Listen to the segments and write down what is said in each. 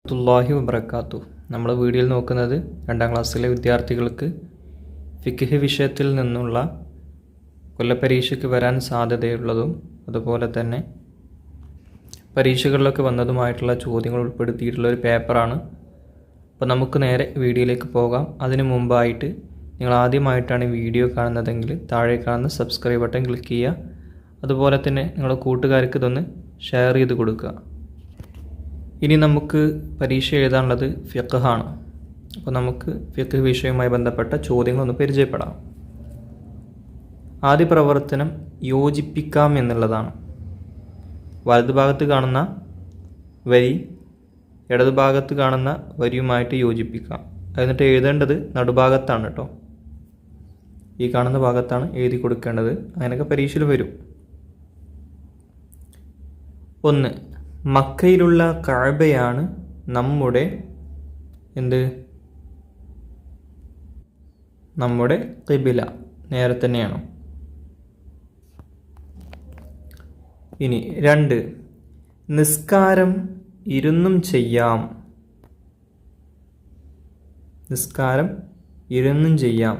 തുല്ലാഹി വബറകാതുഹു. നമ്മൾ വീഡിയോയിൽ നോക്കുന്നത് 2ാം ക്ലാസ്സിലെ വിദ്യാർത്ഥികൾക്ക് ഫിഖ് വിഷയത്തിൽ നിന്നുള്ള കൊല്ലപ്പരീക്ഷയ്ക്ക് വരാൻ സാധ്യതയുള്ളതും അതുപോലെ തന്നെ പരീക്ഷകളിലൊക്കെ വന്നതുമായിട്ടുള്ള ചോദ്യങ്ങൾ ഉൾപ്പെടുത്തിയിട്ടുള്ള ഒരു പേപ്പറാണ്. അപ്പോൾ നമുക്ക് നേരെ വീഡിയോയിലേക്ക് പോകാം. അതിനു മുമ്പായിട്ട് നിങ്ങൾ ആദ്യമായിട്ടാണ് ഈ വീഡിയോ കാണുന്നതെങ്കിൽ താഴെ കാണുന്ന സബ്സ്ക്രൈബ് ബട്ടൺ ക്ലിക്ക് ചെയ്യുക. അതുപോലെ തന്നെ നിങ്ങളുടെ കൂട്ടുകാർക്ക് ഇതൊന്ന് ഷെയർ ചെയ്ത് കൊടുക്കുക. ഇനി നമുക്ക് പരീക്ഷ എഴുതാനുള്ളത് ഫിഖ്ഹാണ്. അപ്പോൾ നമുക്ക് ഫിഖ് വിഷയവുമായി ബന്ധപ്പെട്ട ചോദ്യങ്ങളൊന്ന് പരിചയപ്പെടാം. ആദ്യ പ്രവർത്തനം യോജിപ്പിക്കാം എന്നുള്ളതാണ്. വലതുഭാഗത്ത് കാണുന്ന വരി ഇടതുഭാഗത്ത് കാണുന്ന വരിയുമായിട്ട് യോജിപ്പിക്കാം. എന്നിട്ട് എഴുതേണ്ടത് നടുഭാഗത്താണ് കേട്ടോ. ഈ കാണുന്ന ഭാഗത്താണ് എഴുതി കൊടുക്കേണ്ടത്. അങ്ങനെയൊക്കെ പരീക്ഷയിൽ വരും. 1. മക്കയിലുള്ള കഅബയാണ് നമ്മുടെ നമ്മുടെ ഖിബ്ല. നേരെ തന്നെയാണോ? ഇനി 2. നിസ്കാരം ഇരുന്നും ചെയ്യാം. നിസ്കാരം ഇരുന്നും ചെയ്യാം.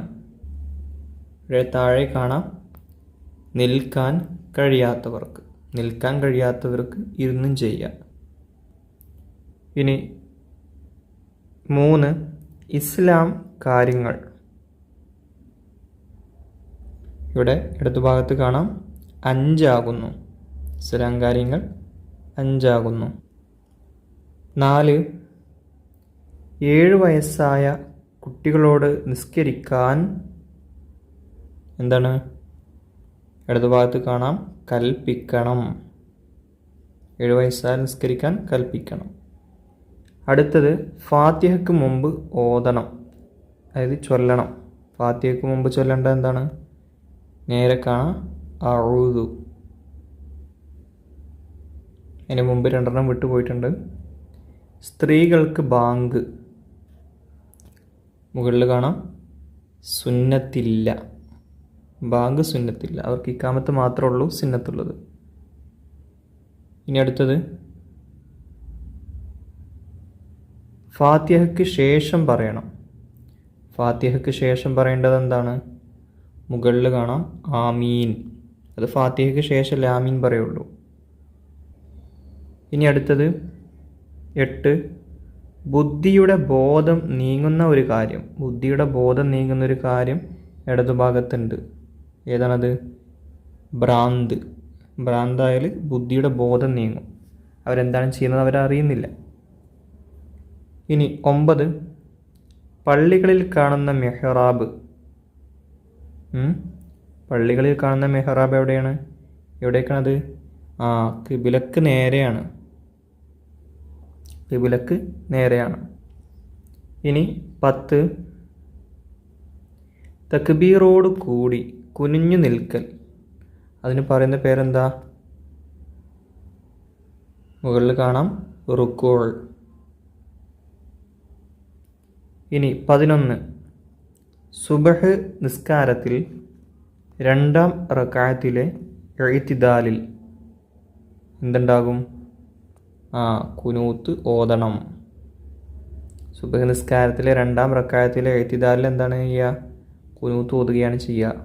ഇവിടെ താഴെ കാണാം നിൽക്കാൻ കഴിയാത്തവർക്ക് ഇരുന്നും ചെയ്യാം. ഇനി 3. ഇസ്ലാം കാര്യങ്ങൾ. ഇവിടെ ഇടതുഭാഗത്ത് കാണാം 5 ആകുന്നു. ഇസ്ലാം കാര്യങ്ങൾ 5 ആകുന്നു. 4. 7 വയസ്സായ കുട്ടികളോട് നിസ്കരിക്കാൻ ഇടതുഭാഗത്ത് കാണാം കൽപ്പിക്കണം. 7 വയസ്സായ നിസ്കരിക്കാൻ കൽപ്പിക്കണം. അടുത്തത് ഫാത്തിഹയ്ക്ക് മുമ്പ് ഓതണം, അതായത് ചൊല്ലണം. ഫാത്തിഹയ്ക്ക് മുമ്പ് ചൊല്ലേണ്ടത് എന്താണ്? നേരെ കാണാം അഊദു. അതിന് മുമ്പ് 2 വിട്ടുപോയിട്ടുണ്ട്. സ്ത്രീകൾക്ക് ബാങ്ക്. മുകളിൽ കാണാം സുന്നത്തില്ല. ബാങ്ക് സുന്നത്തില്ല. അവർക്ക് ഇക്കാമത്ത് മാത്രമേ ഉള്ളൂ സുന്നത്തുള്ളത്. ഇനി അടുത്തത് ഫാത്തിഹയ്ക്ക് ശേഷം പറയണം. ഫാത്തിഹയ്ക്ക് ശേഷം പറയേണ്ടത് എന്താണ്? മുകളിൽ കാണാം ആമീൻ. അത് ഫാത്തിഹയ്ക്ക് ശേഷം ആമീൻ പറയുള്ളൂ. ഇനി അടുത്തത് 8. ബുദ്ധിയുടെ ബോധം നീങ്ങുന്ന ഒരു കാര്യം. ബുദ്ധിയുടെ ബോധം നീങ്ങുന്ന ഒരു കാര്യം ഇടതുഭാഗത്തുണ്ട്. ഏതാണത്? ഭ്രാന്ത്. ഭ്രാന്തായാൽ ബുദ്ധിയുടെ ബോധം നീങ്ങും. അവരെന്താണ് ചെയ്യുന്നത് അവരറിയുന്നില്ല. ഇനി 9. പള്ളികളിൽ കാണുന്ന മെഹ്റാബ്. പള്ളികളിൽ കാണുന്ന മെഹ്റാബ് എവിടെയാണ്? എവിടേക്കാണത്? ഖിബ്ലക്ക് നേരെയാണ്. ഖിബ്ലക്ക് നേരെയാണ്. ഇനി 10. തക്ബീറോട് കൂടി കുനിഞ്ഞു നിൽക്കൽ. അതിന് പറയുന്ന പേരെന്താ? മുകളിൽ കാണാം റുക്കൂ. ഇനി 11. സുബഹ് നിസ്കാരത്തിൽ 2ാം റക്അത്തിലെ ഇഅ്തിദാലിൽ എന്തുണ്ടാകും? കുനൂത്ത് ഓതണം. സുബഹ് നിസ്കാരത്തിലെ 2ാം റക്അത്തിലെ ഇഅ്തിദാലിൽ എന്താണ് ചെയ്യുക? കുനൂത്ത് ഓതുകയാണ് ചെയ്യുക.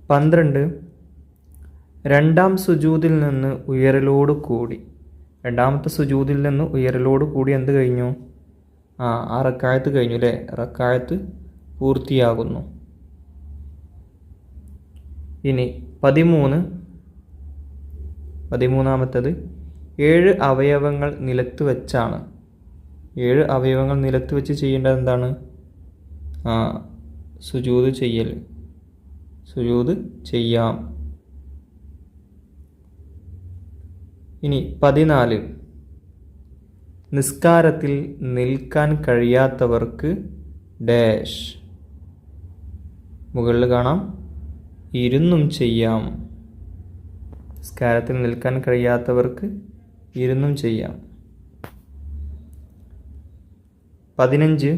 12. 2ാം സുജൂദിൽ നിന്ന് ഉയരലോട് കൂടി. 2ാമത്തെ സുജൂദിൽ നിന്ന് ഉയരലോട് കൂടി എന്ത് കഴിഞ്ഞു? ആ റക്അത്ത് കഴിഞ്ഞു അല്ലേ? റക്അത്ത് പൂർത്തിയാകുന്നു. ഇനി 13. 7 അവയവങ്ങൾ നിലത്ത് വെച്ചാണ്. 7 അവയവങ്ങൾ നിലത്ത് വെച്ച് ചെയ്യേണ്ടത് എന്താണ്? സുജൂദ് ചെയ്യൽ. സുജൂദ് ചെയ്യാം. ഇനി 14. നിസ്കാരത്തിൽ നിൽക്കാൻ കഴിയാത്തവർക്ക് ഡാഷ്. മുകളിൽ കാണാം ഇരുന്നും ചെയ്യാം. നിസ്കാരത്തിൽ നിൽക്കാൻ കഴിയാത്തവർക്ക് ഇരുന്നും ചെയ്യാം. 15.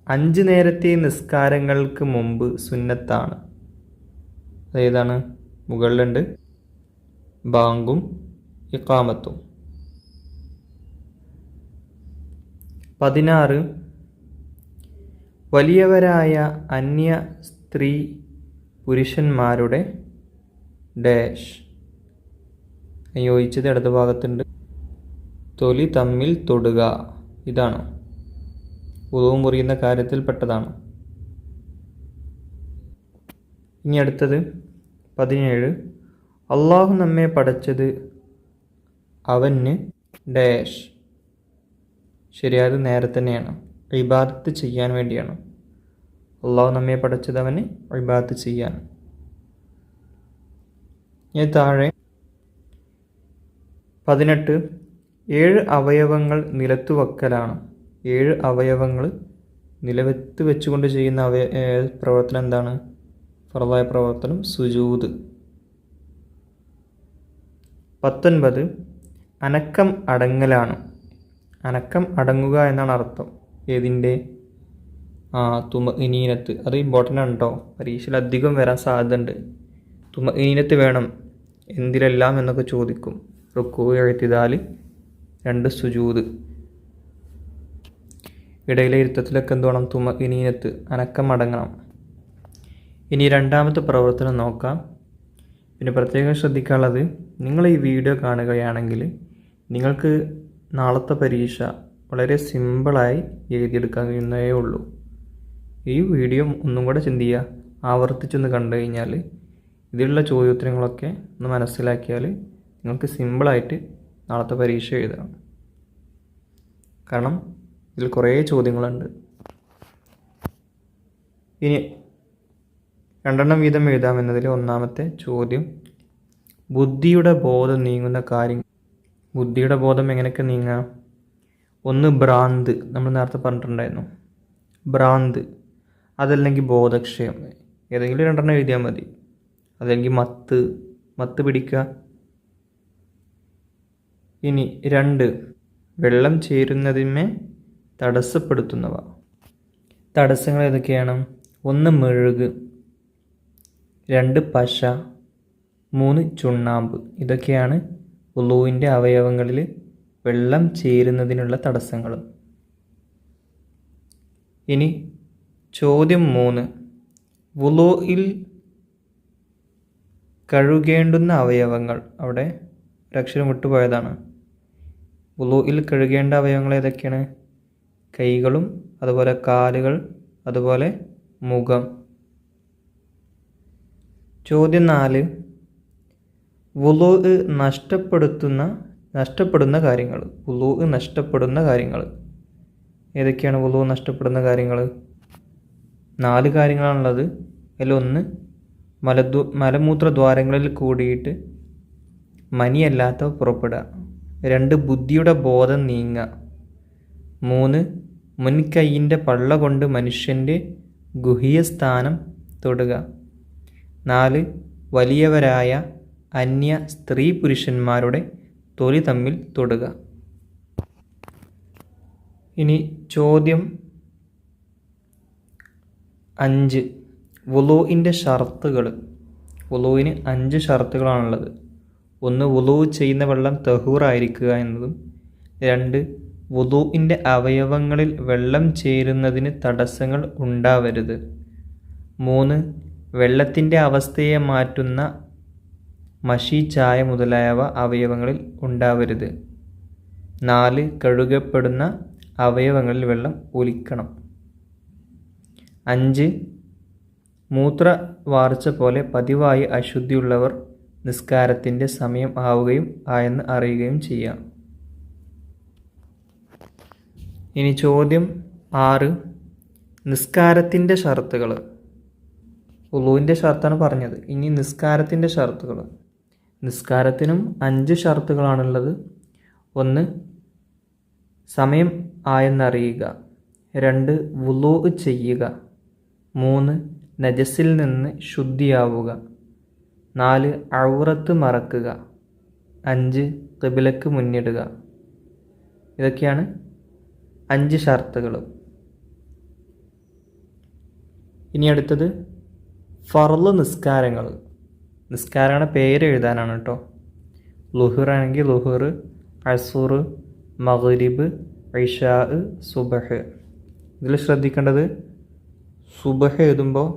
5 നേരത്തെ നിസ്കാരങ്ങൾക്ക് മുമ്പ് സുന്നത്താണ്. അതേതാണ്? മുകളിലുണ്ട് ബാങ്കും ഇഖാമത്തും. 16 വലിയവരായ അന്യ സ്ത്രീ പുരുഷന്മാരുടെ ഡാഷ്. യോജിച്ചത് ഇടത് ഭാഗത്തുണ്ട്. തൊലി തമ്മിൽ തൊടുക, ഇതാണ് ഉളു മുറിയുന്ന കാര്യത്തിൽപ്പെട്ടതാണ്. ഇനി അടുത്തത് 17 അള്ളാഹു നമ്മെ പടച്ചത് അവന് ഡാഷ്. ശരിയായത് നേരെ തന്നെയാണ്, ഇബാദത്ത് ചെയ്യാൻ വേണ്ടിയാണ്. അള്ളാഹു നമ്മെ പടച്ചത് അവന് ഇബാദത്ത് ചെയ്യാൻ. ഇനി താഴെ 18 7 അവയവങ്ങൾ നിലത്തു വയ്ക്കലാണ്. 7 അവയവങ്ങൾ നിലത്ത് വെച്ചുകൊണ്ട് ചെയ്യുന്ന പ്രവർത്തനം എന്താണ്? ഫർളായ പ്രവർത്തനം സുജൂദ്. 19 അനക്കം അടങ്ങലാണ്. അനക്കം അടങ്ങുക എന്നാണ് അർത്ഥം. ഏതിൻ്റെ? തുമഇനീനത്ത്. അത് ഇമ്പോർട്ടൻ്റ് ആണ് കേട്ടോ, പരീക്ഷയിൽ അധികം വരാൻ സാധ്യതയുണ്ട്. തുമഇനീനത്ത് വേണം എന്തിലെല്ലാം എന്നൊക്കെ ചോദിക്കും. റുക്കൂ, ഇഅ്തിദാൽ, 2 സുജൂദ്. ഇടയിലെ ഇരുത്തത്തിലൊക്കെ എന്ത് വേണം? തുമഇനീനത്ത്, അനക്കം അടങ്ങണം. ഇനി രണ്ടാമത്തെ പ്രവർത്തനം നോക്കാം. പിന്നെ പ്രത്യേകം ശ്രദ്ധിക്കാനുള്ളത്, നിങ്ങൾ ഈ വീഡിയോ കാണുകയാണെങ്കിൽ നിങ്ങൾക്ക് നാളത്തെ പരീക്ഷ വളരെ സിമ്പിളായി എഴുതിയെടുക്കാൻ കഴിയുന്നതേ ഉള്ളൂ. ഈ വീഡിയോ ഒന്നും കൂടെ ചിന്തിക്കുക, ആവർത്തിച്ചൊന്ന് കണ്ടു കഴിഞ്ഞാൽ ഇതിലുള്ള ചോദ്യോത്തരങ്ങളൊക്കെ ഒന്ന് മനസ്സിലാക്കിയാൽ നിങ്ങൾക്ക് സിമ്പിളായിട്ട് നാളത്തെ പരീക്ഷ എഴുതാം. കാരണം ഇതിൽ കുറേ ചോദ്യങ്ങളുണ്ട്. ഇനി 2 വീതം എഴുതാമെന്നതിൽ ഒന്നാമത്തെ ചോദ്യം, ബുദ്ധിയുടെ ബോധം നീങ്ങുന്ന കാര്യം. ബുദ്ധിയുടെ ബോധം എങ്ങനെയൊക്കെ നീങ്ങാം? 1 ഭ്രാന്ത്, നമ്മൾ നേരത്തെ പറഞ്ഞിട്ടുണ്ടായിരുന്നു, ഭ്രാന്ത്. അതല്ലെങ്കിൽ ബോധക്ഷയം, ഏതെങ്കിലും 2 എഴുതിയാൽ മതി. അതല്ലെങ്കിൽ മത്ത് പിടിക്കുക. ഇനി 2 വെള്ളം ചേരുന്നതിന്മേ തടസ്സപ്പെടുത്തുന്നവ. തടസ്സങ്ങൾ ഏതൊക്കെയാണ്? 1 മെഴുക്, 2 പശ, 3 ചുണ്ണാമ്പ്. ഇതൊക്കെയാണ് വുളൂവിൻ്റെ അവയവങ്ങളിൽ വെള്ളം ചേരുന്നതിനുള്ള തടസ്സങ്ങൾ. ഇനി ചോദ്യം 3, വുളൂയിൽ കഴുകേണ്ടുന്ന അവയവങ്ങൾ. അവിടെ ഒരക്ഷരം വിട്ടുപോയതാണ്. വുളൂയിൽ കഴുകേണ്ട അവയവങ്ങൾ ഏതൊക്കെയാണ്? കൈകളും അതുപോലെ കാലുകൾ, അതുപോലെ മുഖം. ചോദ്യം 4, വുളൂ നഷ്ടപ്പെടുന്ന കാര്യങ്ങൾ. വുളൂ നഷ്ടപ്പെടുന്ന കാര്യങ്ങൾ ഏതൊക്കെയാണ്? വുളൂ നഷ്ടപ്പെടുന്ന കാര്യങ്ങൾ 4 കാര്യങ്ങളാണുള്ളത്. അതിലൊന്ന് മലമൂത്ര ദ്വാരങ്ങളിൽ കൂടിയിട്ട് മനിയല്ലാത്തവ പുറപ്പെടുക. 2 ബുദ്ധിയുടെ ബോധം നീങ്ങുക. 3 മുൻകൈയിൻ്റെ പള്ള കൊണ്ട് മനുഷ്യൻ്റെ ഗുഹ്യ സ്ഥാനം തൊടുക. 4 വലിയവരായ അന്യ സ്ത്രീ പുരുഷന്മാരുടെ തൊലി തമ്മിൽ തൊടുക. ഇനി ചോദ്യം 5, വുളൂഇൻ്റെ ഷർത്തുകൾ. വുളൂവിന് 5 ഷർത്തുകളാണുള്ളത്. 1 വുളൂ ചെയ്യുന്ന വെള്ളം തഹൂറായിരിക്കുക എന്നതും. 2 വുളൂഇൻ്റെ അവയവങ്ങളിൽ വെള്ളം ചേരുന്നതിന് തടസ്സങ്ങൾ ഉണ്ടാവരുത്. 3 വെള്ളത്തിൻ്റെ അവസ്ഥയെ മാറ്റുന്ന മഷി, ചായ മുതലായവ അവയവങ്ങളിൽ ഉണ്ടാവരുത്. 4 കഴുകപ്പെടുന്ന അവയവങ്ങളിൽ വെള്ളം ഒലിക്കണം. 5 മൂത്രവാർച്ച പോലെ പതിവായി അശുദ്ധിയുള്ളവർ നിസ്കാരത്തിൻ്റെ സമയം ആവുകയും ആയെന്ന് അറിയുകയും ചെയ്യാം. ഇനി ചോദ്യം 6, നിസ്കാരത്തിൻ്റെ ഷർത്തുകൾ. വുളൂവിൻ്റെ ഷർത്താണ് പറഞ്ഞത്. ഇനി നിസ്കാരത്തിൻ്റെ ഷർത്തുകൾ. നിസ്കാരത്തിനും 5 ഷർത്തുകളാണുള്ളത്. 1 സമയം ആയെന്നറിയുക. 2 വുളൂ ചെയ്യുക. 3 നജസിൽ നിന്ന് ശുദ്ധിയാവുക. 4 ഔറത്ത് മറക്കുക. 5 ഖിബ്ലക്ക് മുന്നിടുക. ഇതൊക്കെയാണ് 5 ഷർത്തുകൾ. ഇനി അടുത്തത് ഫർള് നിസ്കാരങ്ങൾ. നിസ്കാരങ്ങളുടെ പേര് എഴുതാനാണ് കേട്ടോ. ലുഹുർ ആണെങ്കിൽ ലുഹുർ, അസുർ, മഗ്രിബ്, ഇഷാ, സുബഹ്. ഇതിൽ ശ്രദ്ധിക്കേണ്ടത് സുബഹ് എഴുതുമ്പോൾ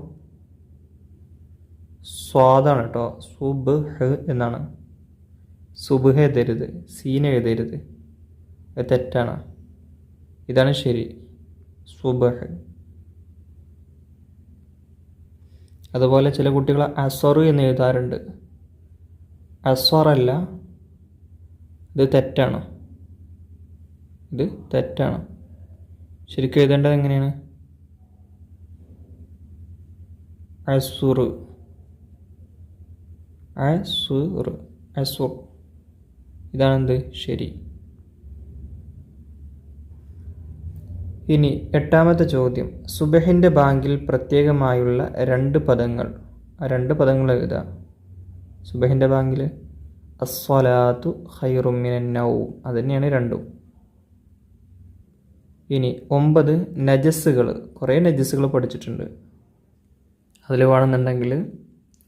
സ്വാദാണ് കേട്ടോ, സുബ്ഹ് എന്നാണ്. സുബ്ഹ് എഴുതരുത്, സീൻ എഴുതരുത്, അത് തെറ്റാണ്. ഇതാണ് ശരി, സുബ്ഹ്. അതുപോലെ ചില കുട്ടികൾ അസ്വർ എന്ന് എഴുതാറുണ്ട്. അസ്വറല്ല, ഇത് തെറ്റാണ്, ഇത് തെറ്റാണ്. ശരിക്കും എഴുതേണ്ടത് എങ്ങനെയാണ്? അസുർ, അസുർ, അസുർ. ഇതാണെന്ത് ശരി. ഇനി 8ാമത്തെ ചോദ്യം. സുബഹിൻ്റെ ബാങ്കിൽ പ്രത്യേകമായുള്ള 2 പദങ്ങൾ. ആ 2 പദങ്ങൾ എഴുതാം. സുബഹിൻ്റെ ബാങ്കിൽ അസ്സലാത്തു ഖൈറും മിനൻ നൗം, അത് തന്നെയാണ് രണ്ടും. ഇനി 9 നജസ്സുകൾ. കുറേ നജസ്സുകൾ പഠിച്ചിട്ടുണ്ട്. അതിൽ വേണമെന്നുണ്ടെങ്കിൽ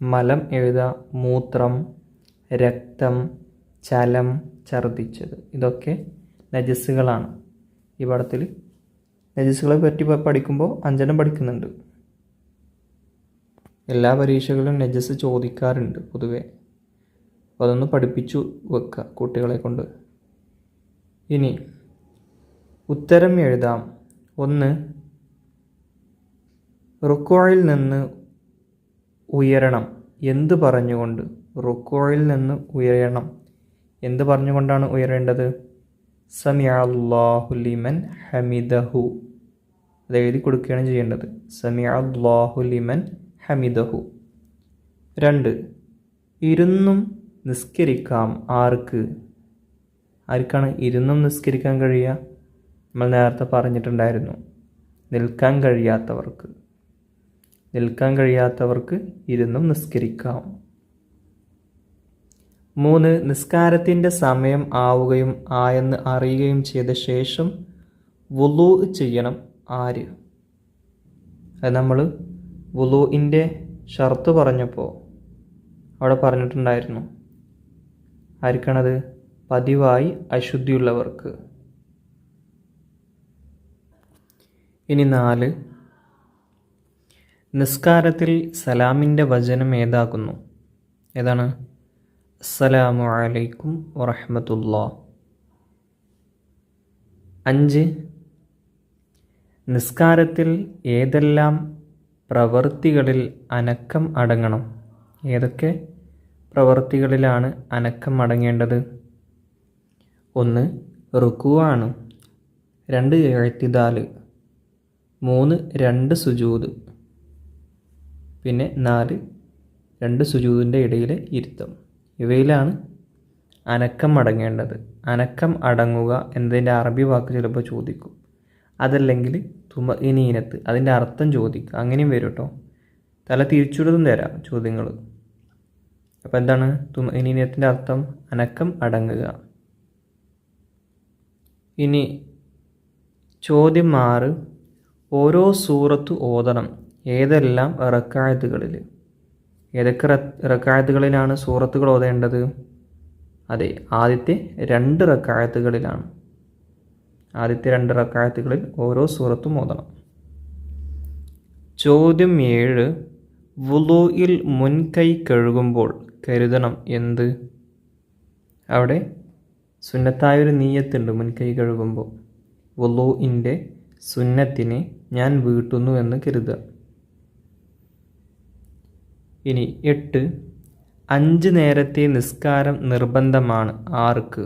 മലം എഴുതാം, മൂത്രം, രക്തം, ചലം, ഛർദ്ദിച്ചത്. ഇതൊക്കെ നജസ്സുകളാണ്. ഈ പടത്തിൽ നജസ്സുകളെ പറ്റി പഠിക്കുമ്പോൾ 5 പഠിക്കുന്നുണ്ട്. എല്ലാ പരീക്ഷകളിലും നജസ് ചോദിക്കാറുണ്ട് പൊതുവെ. അപ്പോൾ അതൊന്ന് പഠിപ്പിച്ചു വെക്കുക കുട്ടികളെ കൊണ്ട്. ഇനി ഉത്തരം എഴുതാം. 1, റുക്വയിൽ നിന്ന് ഉയരണം. എന്ത് പറഞ്ഞുകൊണ്ട്? റുക്വയിൽ നിന്ന് ഉയരണം. എന്ത് പറഞ്ഞുകൊണ്ടാണ് ഉയരേണ്ടത്? സമിഅ അല്ലാഹു ലിമൻ ഹമിദഹു. അത് എഴുതി കൊടുക്കുകയാണ് ചെയ്യേണ്ടത്. സമിഅ അല്ലാഹു ലിമൻ ഹമിദഹു. 2, ഇരുന്നും നിസ്കരിക്കാം. ആർക്ക്? ആർക്കാണ് ഇരുന്നും നിസ്കരിക്കാൻ കഴിയുക? നമ്മൾ നേരത്തെ പറഞ്ഞിട്ടുണ്ടായിരുന്നു, നിൽക്കാൻ കഴിയാത്തവർക്ക്. നിൽക്കാൻ കഴിയാത്തവർക്ക് ഇരുന്നും നിസ്കരിക്കാം. 3, നിസ്കാരത്തിൻ്റെ സമയം ആവുകയും ആയെന്ന് അറിയുകയും ചെയ്ത ശേഷം വുളൂ ചെയ്യണം. ആര്? അത് നമ്മൾ വുളൂഇൻ്റെ ഷർത്ത് പറഞ്ഞപ്പോൾ അവിടെ പറഞ്ഞിട്ടുണ്ടായിരുന്നു. ആർക്കാണത്? പതിവായി അശുദ്ധിയുള്ളവർക്ക്. ഇനി 4, നിസ്കാരത്തിൽ സലാമിൻ്റെ വചനം ഏതാകുന്നു? ഏതാണ്? അസ്സലാമു അലൈക്കും വറഹ്മത്തുള്ളാഹ്. 5, നിസ്കാരത്തിൽ ഏതെല്ലാം പ്രവൃത്തികളിൽ അനക്കം അടങ്ങണം? ഏതൊക്കെ പ്രവൃത്തികളിലാണ് അനക്കം അടങ്ങേണ്ടത്? 1, റുക്കുവാണ്. 2, ഇഅ്തിദാൽ. 3, 2 സുജൂദ്. പിന്നെ 4, 2 സുജൂദിൻ്റെ ഇടയിലെ ഇരുത്തം. ഇവയിലാണ് അനക്കം അടങ്ങേണ്ടത്. അനക്കം അടങ്ങുക എന്നതിൻ്റെ അറബി വാക്ക് ചിലപ്പോൾ ചോദിക്കും. അതല്ലെങ്കിൽ തുമഇനീനത്ത്, അതിൻ്റെ അർത്ഥം ചോദിക്കുക. അങ്ങനെയും വരും കേട്ടോ. തല തിരിച്ചുവിടും തരാം ചോദ്യങ്ങൾ. അപ്പോൾ എന്താണ് തുമഇനീനത്തിൻ്റെ അർത്ഥം? അനക്കം അടങ്ങുക. ഇനി ചോദ്യം 6, ഓരോ സൂറത്ത് ഓതണം. ഏതെല്ലാം റക്അത്തുകളിൽ? ഏതൊക്കെ റക്അത്തുകളിലാണ് സൂറത്തുകൾ ഓതേണ്ടത്? അതെ, ആദ്യത്തെ 2 റക്അത്തുകളിലാണ്. ആദ്യത്തെ 2 റക്അത്തുകളിൽ ഓരോ സൂറത്തും ഓതണം. ചോദ്യം 7, വുളൂഇൽ മുൻകൈ കഴുകുമ്പോൾ കരുതണം എന്ത്? അവിടെ സുന്നത്തായൊരു നിയ്യത്തുണ്ട് മുൻകൈ കഴുകുമ്പോൾ. വുളൂഇൻ്റെ സുന്നത്തിനെ ഞാൻ വീട്ടുന്നു എന്ന് കരുതുക. ഇനി 8, 5 നേരത്തെ നിസ്കാരം നിർബന്ധമാണ്. ആർക്ക്?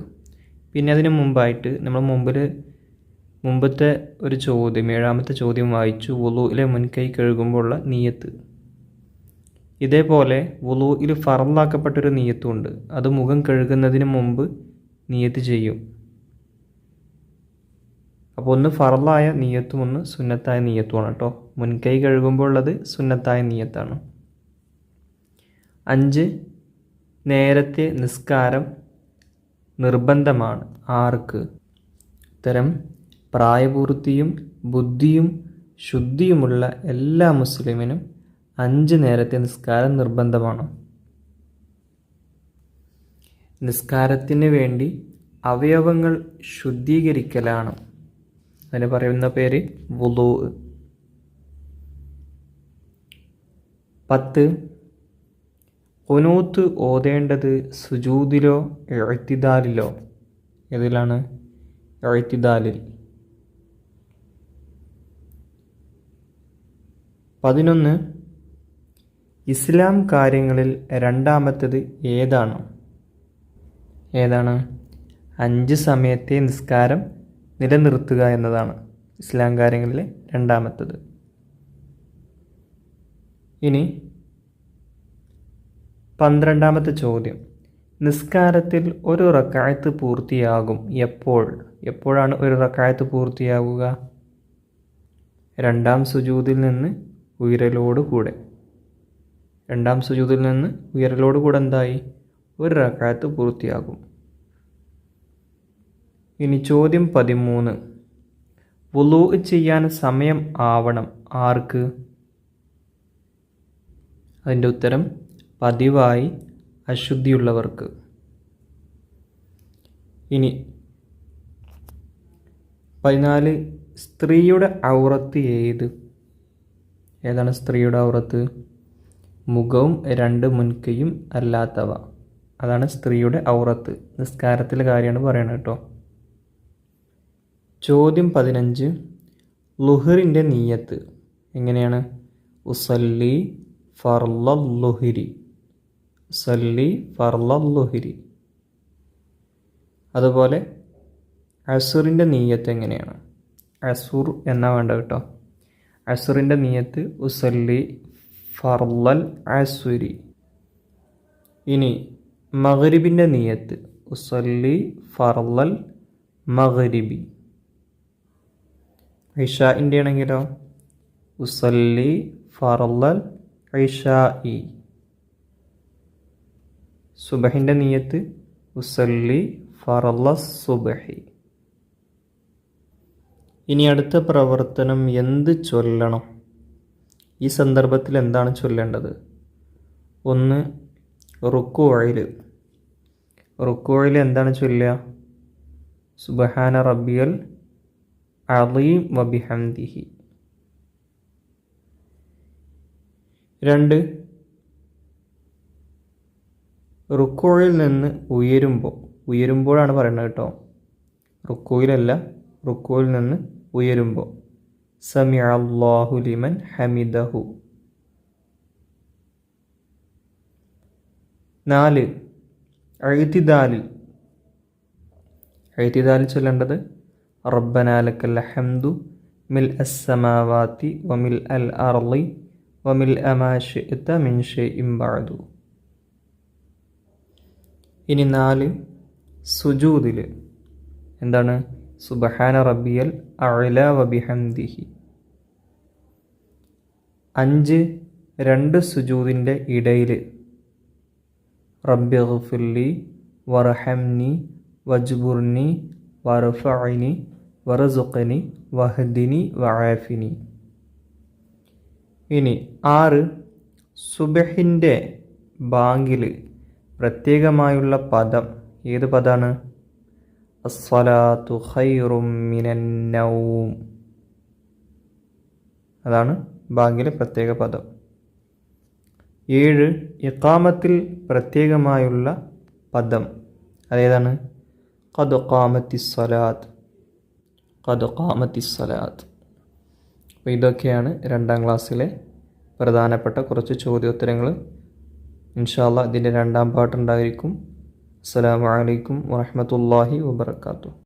പിന്നെ അതിന് മുമ്പായിട്ട് നമ്മൾ മുമ്പത്തെ ഒരു ചോദ്യം, 7ാമത്തെ ചോദ്യം വായിച്ചു. വുളൂഇലെ മുൻകൈ കഴുകുമ്പോഴുള്ള നിയ്യത്ത്. ഇതേപോലെ വുളൂഇൽ ഫർളാക്കപ്പെട്ടൊരു നിയ്യത്തുണ്ട്. അത് മുഖം കഴുകുന്നതിന് മുമ്പ് നിയ്യത്ത് ചെയ്യും. അപ്പോൾ ഒന്ന് ഫർളായ നിയ്യത്തും ഒന്ന് സുന്നത്തായ നിയ്യത്തുമാണ് കേട്ടോ. മുൻകൈ കഴുകുമ്പോൾ ഉള്ളത് സുന്നത്തായ നിയ്യത്താണ്. 5, നേരത്തെ നിസ്കാരം നിർബന്ധമാണ്. ആർക്ക്? ഉത്തരം പ്രായപൂർത്തിയും ബുദ്ധിയും ശുദ്ധിയുമുള്ള എല്ലാ മുസ്ലിമിനും 5 നേരത്തെ നിസ്കാരം നിർബന്ധമാണ്. നിസ്കാരത്തിന് വേണ്ടി അവയവങ്ങൾ ശുദ്ധീകരിക്കലാണ്. അതിന് പറയുന്ന പേര് വുളൂ. 10 ഖുനൂത്ത് ഓതേണ്ടത് സുജൂദിലോ ഇഅ്തിദാലിലോ? ഏതിലാണ്? ഇഅ്തിദാലിൽ. 11 ഇസ്ലാം കാര്യങ്ങളിൽ രണ്ടാമത്തേത് ഏതാണ്? 5 സമയത്തെ നിസ്കാരം നിലനിർത്തുക എന്നതാണ് ഇസ്ലാം കാര്യങ്ങളിലെ രണ്ടാമത്തേത്. ഇനി 12ാമത്തെ ചോദ്യം, നിസ്കാരത്തിൽ ഒരു റക്അത്ത് പൂർത്തിയാകും എപ്പോഴാണ് ഒരു റക്അത്ത് പൂർത്തിയാകുക? രണ്ടാം സുജൂദിൽ നിന്ന് ഉയരലോടുകൂടെ. എന്തായി? ഒരു റക്അത്ത് പൂർത്തിയാകും. ഇനി ചോദ്യം 13, വുളൂ ചെയ്യാൻ സമയം ആവണം ആർക്ക്? അതിൻ്റെ ഉത്തരം പതിവായി അശുദ്ധിയുള്ളവർക്ക്. ഇനി 14 സ്ത്രീയുടെ ഔറത്ത് ഏതാണ് സ്ത്രീയുടെ ഔറത്ത്? മുഖവും 2 മുൻകൈയും അല്ലാത്തവ, അതാണ് സ്ത്രീയുടെ ഔറത്ത്. നിസ്കാരത്തിലെ കാര്യമാണ് പറയണത് കേട്ടോ. ചോദ്യം 15 ളുഹറിൻ്റെ നിയ്യത്ത് എങ്ങനെയാണ്? ഉസല്ലി ഫർളൽ ളുഹരി. അതുപോലെ അസുറിൻ്റെ നിയ്യത്ത് എങ്ങനെയാണ്? അസുർ എന്നാ വേണ്ട കേട്ടോ. അസുറിൻ്റെ നിയ്യത്ത് ഉസല്ലി ഫർളൽ അസുരി. ഇനി മഗ്രിബിൻ്റെ നിയ്യത്ത് ഉസല്ലി ഫർളൽ മഗ്രിബി. ഇശാഇൻ്റെ ആണെങ്കിലോ ഉസല്ലി ഫർളൽ ഇശാഇ. സുബഹിൻ്റെ നിയ്യത്ത് ഉസല്ലി ഫർളസ് സുബഹി. ഇനി അടുത്ത പ്രവർത്തനം എന്ത് ചൊല്ലണം? ഈ സന്ദർഭത്തിൽ എന്താണ് ചൊല്ലേണ്ടത്? 1 റുക്കൂഇൽ എന്താണ് ചൊല്ലുക? സുബ്ഹാന റബ്ബിയൽ അളീം വബിഹംദിഹി. 2 റുക്കൂഇൽ നിന്ന് ഉയരുമ്പോഴാണ് പറയുന്നത് കേട്ടോ. റുക്കൂയിലല്ല, റുക്കൂയിൽ നിന്ന് ഉയരുമ്പോൾ സമിഅ അല്ലാഹു ലിമൻ ഹമിദഹു. 4 എഴുത്തിദാലിൽ ചൊല്ലേണ്ടത് റബ്ബനാ ലക്കൽ ഹംദു മിൽ അസ്സമാവാതി വമിൽ അൽ അർളി വമിൽ അമാ ശിഅത മിൻ ഷൈഇൻ ബഅദു. ഇനി 4 സുജൂദിൽ എന്താണ്? സുബ്ഹാന റബ്ബിയൽ അഅ്ല വബിഹംദിഹി. 5 2 സുജൂദിൻ്റെ ഇടയിൽ റബ്ബിഗ്ഫിർലി വർഹംനി വജ്ബുർനി വർഫഅനി വർസുഖ്നി വഹ്ദിനി വആഫിനി. ഇനി 6 സുബ്ഹിൻ്റെ ബാങ്കിൽ പ്രത്യേകമായുള്ള പദം ഏത് പദമാണ്? അസ്സലാത്തു ഖൈറും മിനൻ നൗം. അതാണ് ബാങ്കിലെ പ്രത്യേക പദം. 7 ഇഖാമത്തിൽ പ്രത്യേകമായുള്ള പദം അതേതാണ്? ഖദ് ഖാമത്തിസ് സ്വലാത്ത്. അപ്പോൾ ഇതൊക്കെയാണ് 2ാം ക്ലാസ്സിലെ പ്രധാനപ്പെട്ട കുറച്ച് ചോദ്യോത്തരങ്ങൾ. ഇൻഷാ അല്ലാഹ് ഇതിൻ്റെ 2ാം പാർട്ട് ഉണ്ടായിരിക്കും. അസ്സലാമു അലൈക്കും വറഹ്മത്തുള്ളാഹി വബറകാതുഹു.